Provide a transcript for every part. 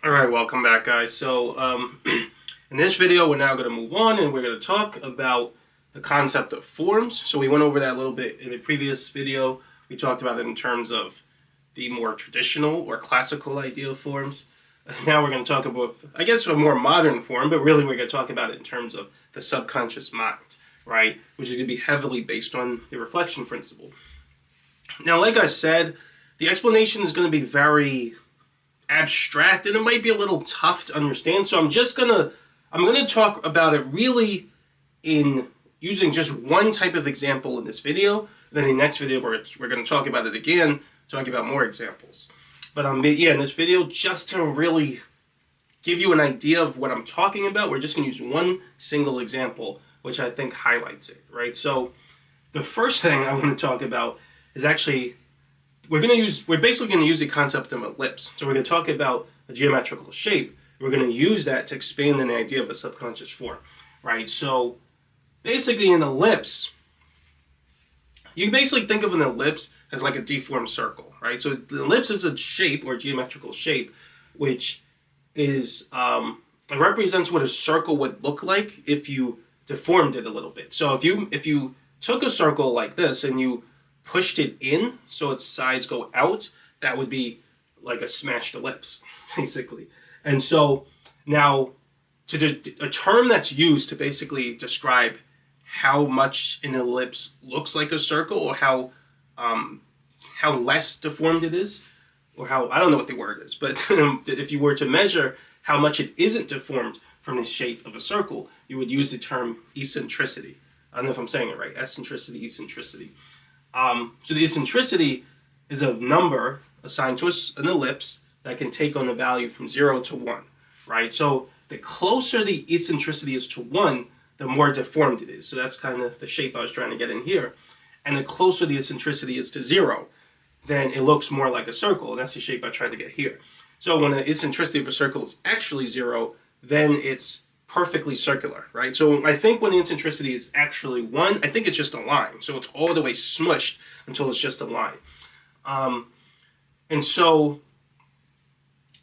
Alright, welcome back guys. In this video we're now going to move on and we're going to talk about the concept of forms. So we went over that a little bit in the previous video. We talked about it in terms of the more traditional or classical idea of forms. Now we're going to talk about, I guess, a more modern form, but really we're going to talk about it in terms of the subconscious mind, right? Which is going to be heavily based on the reflection principle. Now, like I said, the explanation is going to be very abstract and it might be a little tough to understand. So I'm going to talk about it really in using just one type of example in this video. And then in the next video we're going to talk about it again, talk about more examples. But in this video, just to really give you an idea of what I'm talking about, we're just going to use one single example, which I think highlights it, right? So the first thing I want to talk about is actually, we're basically going to use the concept of ellipse. So we're going to talk about a geometrical shape. We're going to use that to expand on the idea of a subconscious form, right? So basically an ellipse, you basically think of an ellipse as like a deformed circle, right? So the ellipse is a shape or geometrical shape, which is, it represents what a circle would look like if you deformed it a little bit. So if you took a circle like this and you pushed it in so its sides go out, that would be like a smashed ellipse, basically. And so now, a term that's used to basically describe how much an ellipse looks like a circle, or how less deformed it is, or how, I don't know what the word is, but if you were to measure how much it isn't deformed from the shape of a circle, you would use the term eccentricity. I don't know if I'm saying it right. Eccentricity, eccentricity. So the eccentricity is a number assigned to an ellipse that can take on a value from 0 to 1, right? So the closer the eccentricity is to 1, the more deformed it is. So that's kind of the shape I was trying to get in here. And the closer the eccentricity is to 0, then it looks more like a circle, and that's the shape I tried to get here. So when the eccentricity of a circle is actually 0, then it's perfectly circular, right? So I think when the eccentricity is actually 1, I think it's just a line. So it's all the way smushed until it's just a line. And so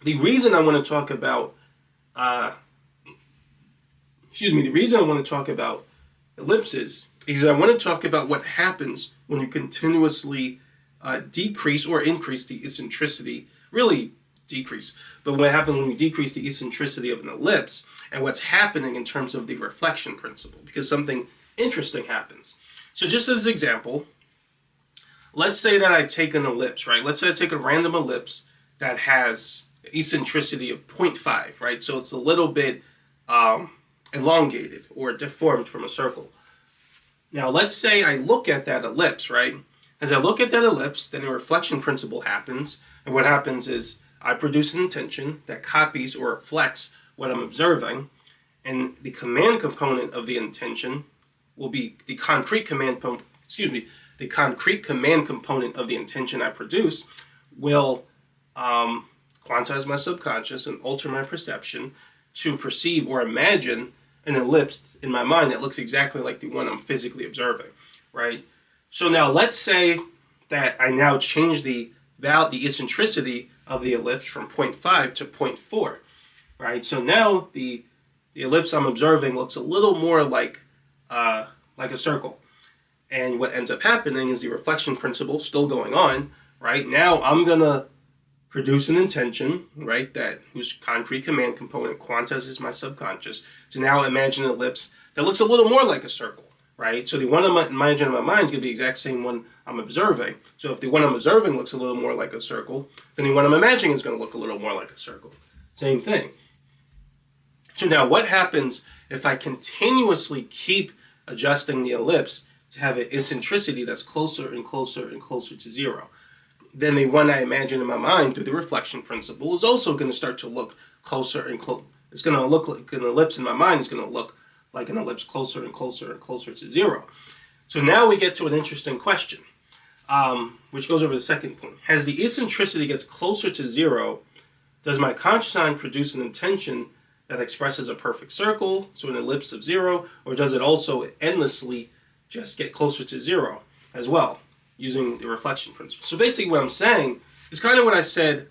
the reason I want to talk about, the reason I want to talk about ellipses is I want to talk about what happens when you continuously decrease or increase the eccentricity, really decrease, but what happens when you decrease the eccentricity of an ellipse, and what's happening in terms of the reflection principle, because something interesting happens. So just as an example, let's say that I take an ellipse, right? Let's say I take a random ellipse that has eccentricity of 0.5, right? So it's a little bit elongated or deformed from a circle. Now let's say I look at that ellipse, right? As I look at that ellipse, then a reflection principle happens, and what happens is I produce an intention that copies or reflects what I'm observing, and the command component of the intention will be the concrete command component of the intention I produce will quantize my subconscious and alter my perception to perceive or imagine an ellipse in my mind that looks exactly like the one I'm physically observing, right? So now let's say that I now change the eccentricity of the ellipse from 0.5 to 0.4, right? So now the ellipse I'm observing looks a little more like a circle. And what ends up happening is the reflection principle still going on, right? Now I'm going to produce an intention, right, whose concrete command component quantizes my subconscious to now imagine an ellipse that looks a little more like a circle, right? So the one I'm imagining in my mind is going to be the exact same one I'm observing. So if the one I'm observing looks a little more like a circle, then the one I'm imagining is going to look a little more like a circle. Same thing. So now what happens if I continuously keep adjusting the ellipse to have an eccentricity that's closer and closer and closer to 0? Then the one I imagine in my mind through the reflection principle is also going to start to look closer and closer. It's going to look like an ellipse in my mind is going to look like an ellipse closer and closer and closer to 0. So now we get to an interesting question, which goes over the second point. As the eccentricity gets closer to 0, does my conscious mind produce an intention that expresses a perfect circle, so an ellipse of 0, or does it also endlessly just get closer to 0 as well, using the reflection principle? So basically what I'm saying is kind of what I said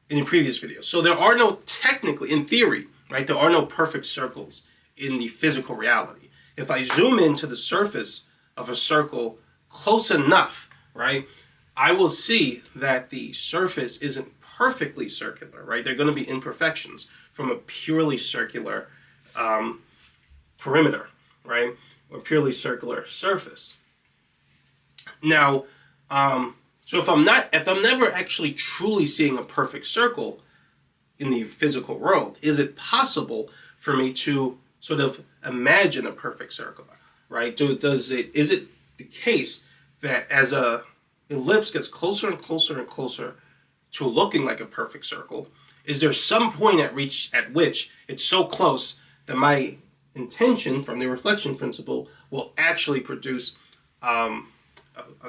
in the previous video. So there are no, technically, in theory, right, there are no perfect circles in the physical reality. If I zoom into the surface of a circle close enough, right, I will see that the surface isn't perfectly circular, right? There are going to be imperfections from a purely circular perimeter, right, or purely circular surface. Now, so if I'm never actually truly seeing a perfect circle in the physical world, is it possible for me to sort of imagine a perfect circle, right? Is it the case that as a ellipse gets closer and closer and closer to looking like a perfect circle, is there some point at which it's so close that my intention from the reflection principle will actually produce a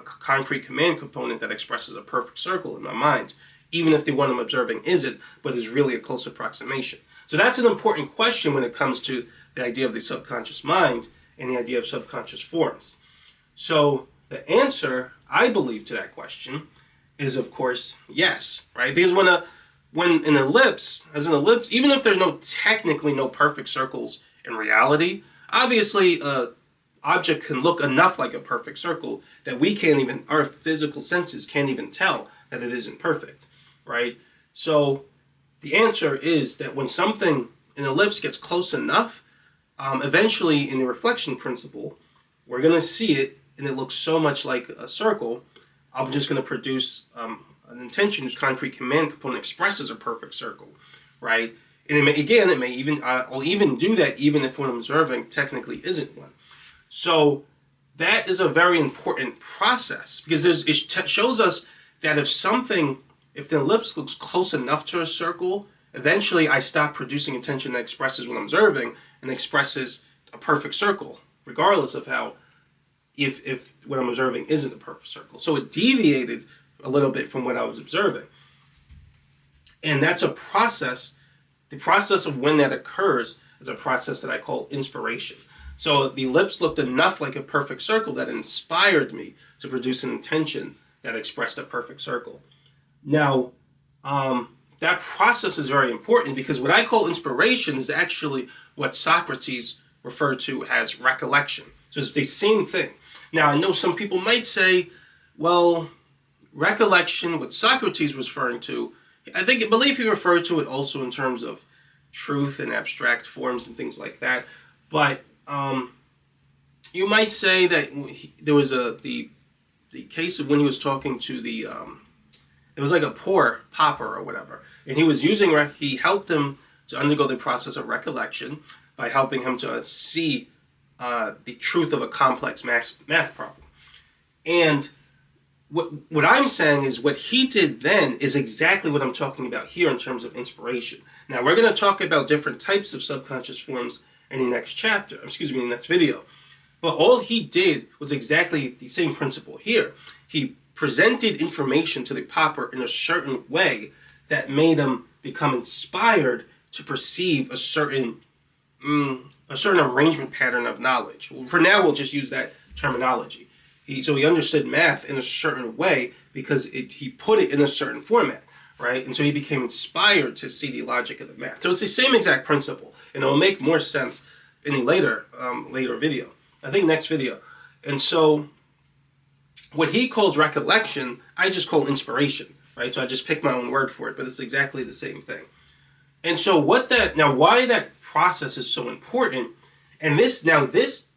concrete command component that expresses a perfect circle in my mind, even if the one I'm observing isn't, but is really a close approximation? So that's an important question when it comes to the idea of the subconscious mind and the idea of subconscious forms. So the answer, I believe, to that question is, of course, yes, right? Because when an ellipse, even if there's technically no perfect circles in reality, obviously object can look enough like a perfect circle that our physical senses can't even tell that it isn't perfect, right? So the answer is that when an ellipse gets close enough, eventually in the reflection principle, we're going to see it and it looks so much like a circle, I'm just going to produce an intention whose concrete command component expresses a perfect circle, right? And I'll even do that even if what I'm observing technically isn't one. So that is a very important process, because it shows us that if the ellipse looks close enough to a circle, eventually I stop producing intention that expresses what I'm observing and expresses a perfect circle, regardless of how, if what I'm observing isn't a perfect circle. So it deviated a little bit from what I was observing. And that's a process. The process of when that occurs is a process that I call inspiration. So the ellipse looked enough like a perfect circle that inspired me to produce an intention that expressed a perfect circle. Now, that process is very important, because what I call inspiration is actually what Socrates referred to as recollection. So it's the same thing. Now, I know some people might say, well, recollection, what Socrates was referring to, I believe he referred to it also in terms of truth and abstract forms and things like that. But you might say that there was the case of when he was talking to it was like a poor pauper or whatever, and he helped him to undergo the process of recollection by helping him to see the truth of a complex math problem. And what I'm saying is what he did then is exactly what I'm talking about here in terms of inspiration. Now, we're going to talk about different types of subconscious forms in the next video. But all he did was exactly the same principle here. He presented information to the pauper in a certain way that made him become inspired to perceive a certain arrangement pattern of knowledge. Well, for now, we'll just use that terminology. So he understood math in a certain way because he put it in a certain format, right? And so he became inspired to see the logic of the math. So it's the same exact principle, and it will make more sense in a later video. I think next video. And so what he calls recollection, I just call inspiration, right? So I just pick my own word for it, but it's exactly the same thing. And so why that process is so important, and this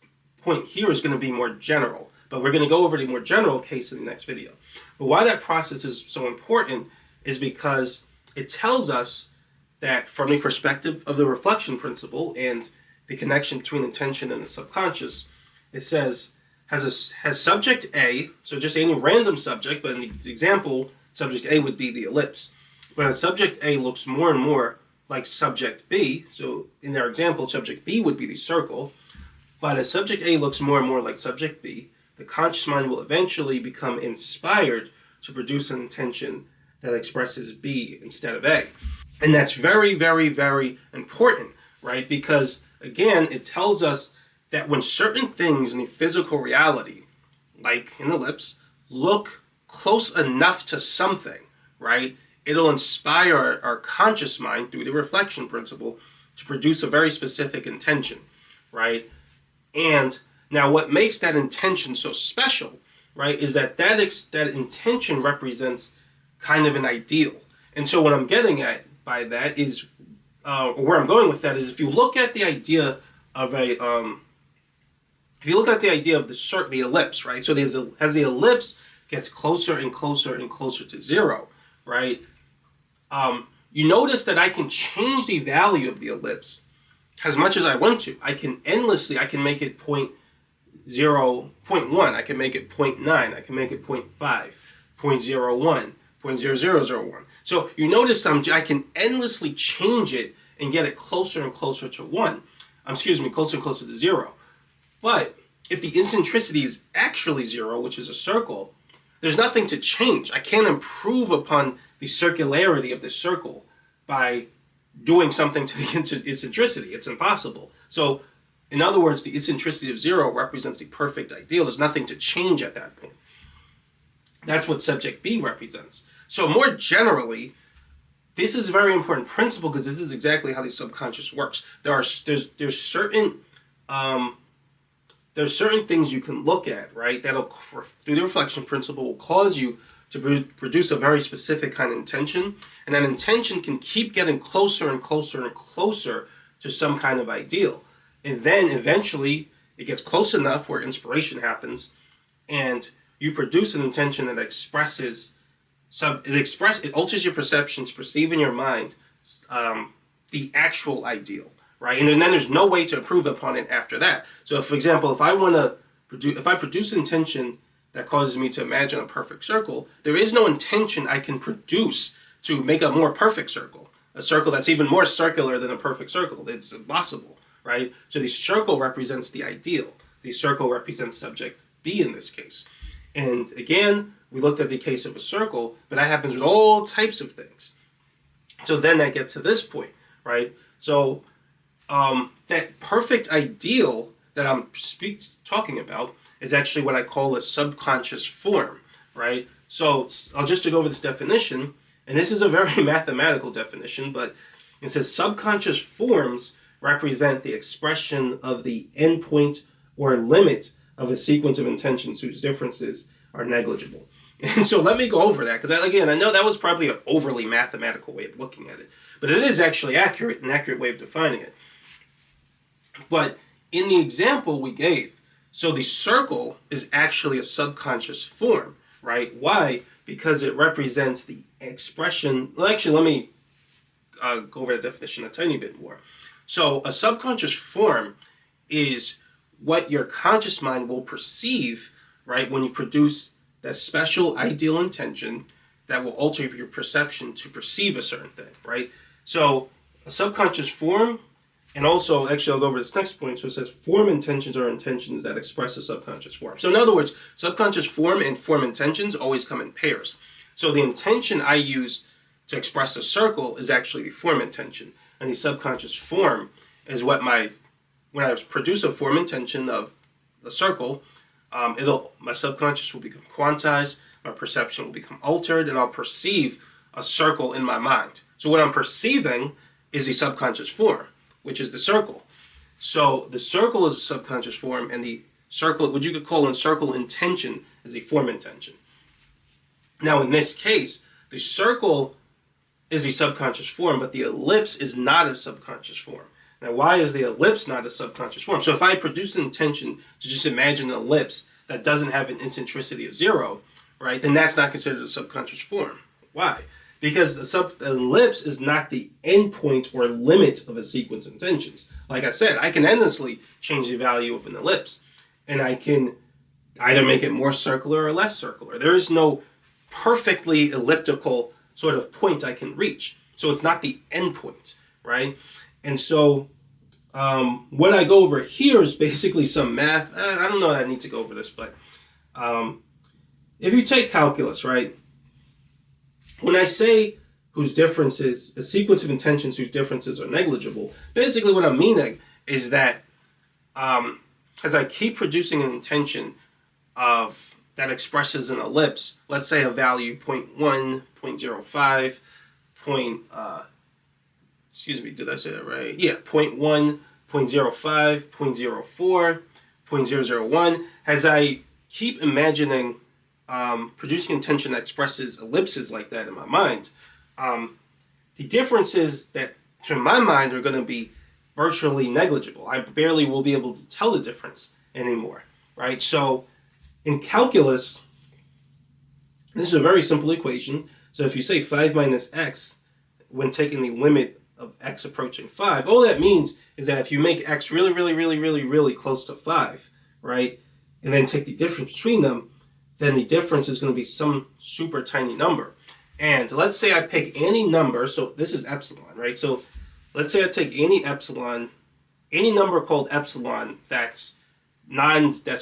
point here is going to be more general, but we're going to go over the more general case in the next video. But why that process is so important is because it tells us that from the perspective of the reflection principle and the connection between intention and the subconscious, it says, has subject A, so just any random subject, but in the example, subject A would be the ellipse. But as subject A looks more and more like subject B, so in our example, subject B would be the circle, but as subject A looks more and more like subject B, the conscious mind will eventually become inspired to produce an intention that expresses B instead of A. And that's very, very, very important, right? Because, again, it tells us that when certain things in the physical reality, like an ellipse, look close enough to something, right, it'll inspire our conscious mind through the reflection principle to produce a very specific intention, right? And now what makes that intention so special, right, is that intention represents kind of an ideal. And so what I'm getting at by that is, or where I'm going with that is, if you look at the idea of the ellipse, right? So as the ellipse gets closer and closer and closer to zero, right? You notice that I can change the value of the ellipse as much as I want to. I can make it 0.0, 0.1, I can make it 0.9, I can make it 0.5, 0.01, 0.0001. So you notice I can endlessly change it and get it closer and closer to closer and closer to zero. But if the eccentricity is actually zero, which is a circle, there's nothing to change. I can't improve upon the circularity of the circle by doing something to the eccentricity. It's impossible. So, in other words, the eccentricity of zero represents the perfect ideal. There's nothing to change at that point. That's what subject B represents. So more generally, this is a very important principle because this is exactly how the subconscious works. There's certain things you can look at, right? That'll, through the reflection principle, will cause you to produce a very specific kind of intention, and that intention can keep getting closer and closer and closer to some kind of ideal, and then eventually it gets close enough where inspiration happens, and you produce an intention that it alters your perceptions, perceive in your mind the actual ideal, right? And then there's no way to improve upon it after that. So, for example, if I produce an intention that causes me to imagine a perfect circle, there is no intention I can produce to make a more perfect circle, a circle that's even more circular than a perfect circle. It's impossible, right? So the circle represents the ideal. The circle represents subject B in this case. And again, we looked at the case of a circle, but that happens with all types of things. So then that gets to this point, right? So that perfect ideal that I'm talking about is actually what I call a subconscious form, right? So I'll just go over this definition, and this is a very mathematical definition, but it says subconscious forms represent the expression of the endpoint or limit of a sequence of intentions whose differences are negligible. And so let me go over that, because I know that was probably an overly mathematical way of looking at it, but it is actually an accurate way of defining it. But in the example we gave, so the circle is actually a subconscious form, right? Why? Because it represents the expression. Well, actually, let me go over the definition a tiny bit more. So a subconscious form is what your conscious mind will perceive, right, when you produce that special ideal intention that will alter your perception to perceive a certain thing, right? So a subconscious form, and also, actually, I'll go over this next point. So it says form intentions are intentions that express a subconscious form. So in other words, subconscious form and form intentions always come in pairs. So the intention I use to express a circle is actually the form intention. And the subconscious form is when I produce a form intention of a circle, my subconscious will become quantized, my perception will become altered, and I'll perceive a circle in my mind. So what I'm perceiving is the subconscious form, which is the circle. So the circle is a subconscious form, and the circle, what you could call a circle intention, is a form intention. Now in this case, the circle is a subconscious form, but the ellipse is not a subconscious form. Now why is the ellipse not a subconscious form? So if I produce an intention to just imagine an ellipse that doesn't have an eccentricity of zero, right, then that's not considered a subconscious form. Why? Because the ellipse is not the endpoint or limit of a sequence of intentions. Like I said, I can endlessly change the value of an ellipse, and I can either make it more circular or less circular. There is no perfectly elliptical sort of point I can reach. So it's not the endpoint, right? And so what I go over here is basically some math. I don't know that I need to go over this, but if you take calculus, right? When I say whose differences, a sequence of intentions whose differences are negligible, basically what I'm meaning is that as I keep producing an intention of that expresses an ellipse, let's say a value 0.1, 0.05, excuse me, did I say that right? Yeah, 0.1, 0.05, 0.04, 0.001. As I keep imagining producing intention that expresses ellipses like that in my mind, the differences that, to my mind, are going to be virtually negligible. I barely will be able to tell the difference anymore, right? So in calculus, this is a very simple equation. So if you say 5 minus x, when taking the limit of x approaching 5, all that means is that if you make x really, really, really, really, really close to 5, right, and then take the difference between them, then the difference is going to be some super tiny number. And let's say I pick any number, so this is epsilon, right? So let's say I take any epsilon, any number called epsilon that's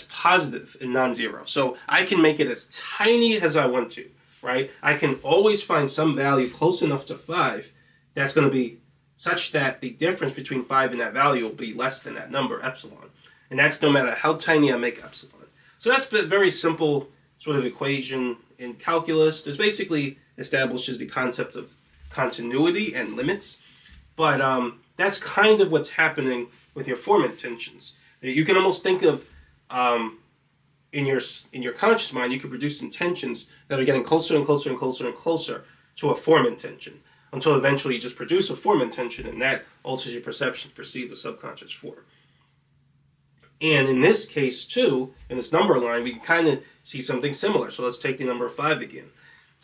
positive and non-zero. So I can make it as tiny as I want to, right? I can always find some value close enough to 5 that's going to be such that the difference between 5 and that value will be less than that number, epsilon. And that's no matter how tiny I make epsilon. So that's a very simple sort of equation in calculus. This basically establishes the concept of continuity and limits. But that's kind of what's happening with your form intensions. You can almost think of, in your conscious mind, you can produce intentions that are getting closer and closer and closer and closer to a form intention, until eventually you just produce a form intention, and that alters your perception to perceive the subconscious form. And in this case, too, in this number line, we can kind of see something similar. So let's take the number 5 again.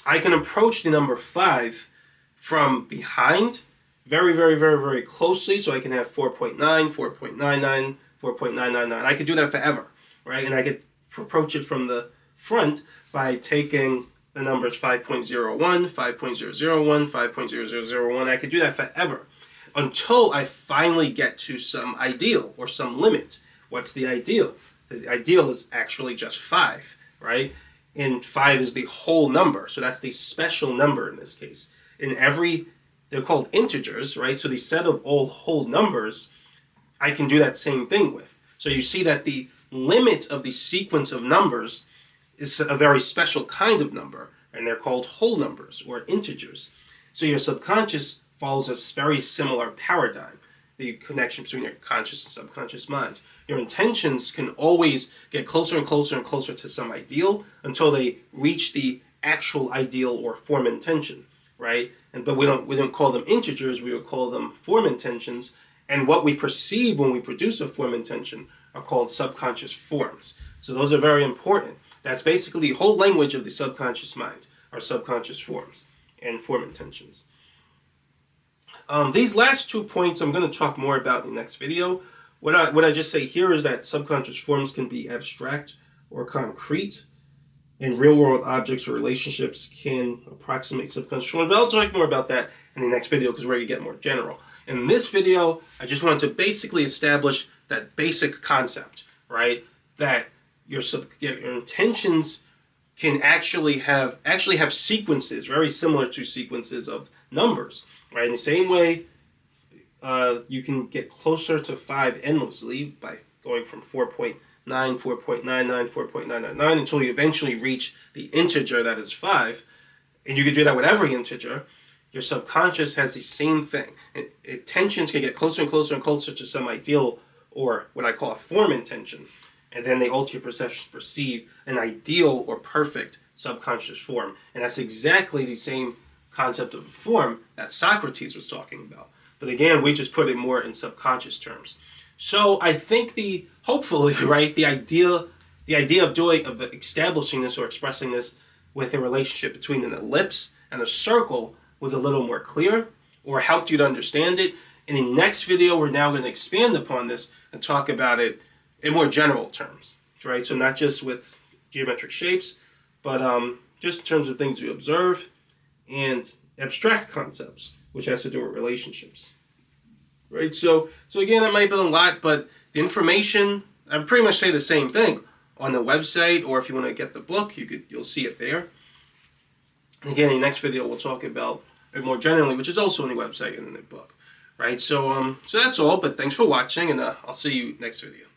I can approach the number 5 from behind very, very, very, very closely. So I can have 4.9, 4.99, 4.999. I could do that forever, right? And I could approach it from the front by taking the numbers 5.01, 5.001, 5.0001. I could do that forever until I finally get to some ideal or some limit. What's the ideal? The ideal is actually just 5, right? And 5 is the whole number. So that's the special number in this case. They're called integers, right? So the set of all whole numbers, I can do that same thing with. So you see that the limit of the sequence of numbers is a very special kind of number, and they're called whole numbers or integers. So your subconscious follows a very similar paradigm, the connection between your conscious and subconscious mind. Your intentions can always get closer and closer and closer to some ideal until they reach the actual ideal or form intention, right? But we don't call them integers, we would call them form intentions. And what we perceive when we produce a form intention are called subconscious forms. So those are very important. That's basically the whole language of the subconscious mind, our subconscious forms and form intentions. These last 2 points I'm going to talk more about in the next video. What I just say here is that subconscious forms can be abstract or concrete, and real-world objects or relationships can approximate subconscious forms. But I'll talk more about that in the next video because we're going to get more general. In this video, I just wanted to basically establish that basic concept, right? That your intentions can actually have sequences very similar to sequences of numbers, right? In the same way, you can get closer to 5 endlessly by going from 4.9, 4.99, 4.999 until you eventually reach the integer that is 5. And you can do that with every integer. Your subconscious has the same thing. Intentions can get closer and closer and closer to some ideal, or what I call a form intention. And then they alter your perception to perceive an ideal or perfect subconscious form. And that's exactly the same concept of a form that Socrates was talking about. But again, we just put it more in subconscious terms. So I think hopefully, right, the idea of establishing this or expressing this with a relationship between an ellipse and a circle was a little more clear, or helped you to understand it. In the next video, we're now going to expand upon this and talk about it in more general terms, right? So not just with geometric shapes, but just in terms of things you observe and abstract concepts, which has to do with relationships, right? So again, it might have been a lot, but the information, I pretty much say the same thing on the website, or if you want to get the book, you'll see it there. And again, in the next video, we'll talk about it more generally, which is also on the website and in the book, right? So that's all, but thanks for watching, and I'll see you next video.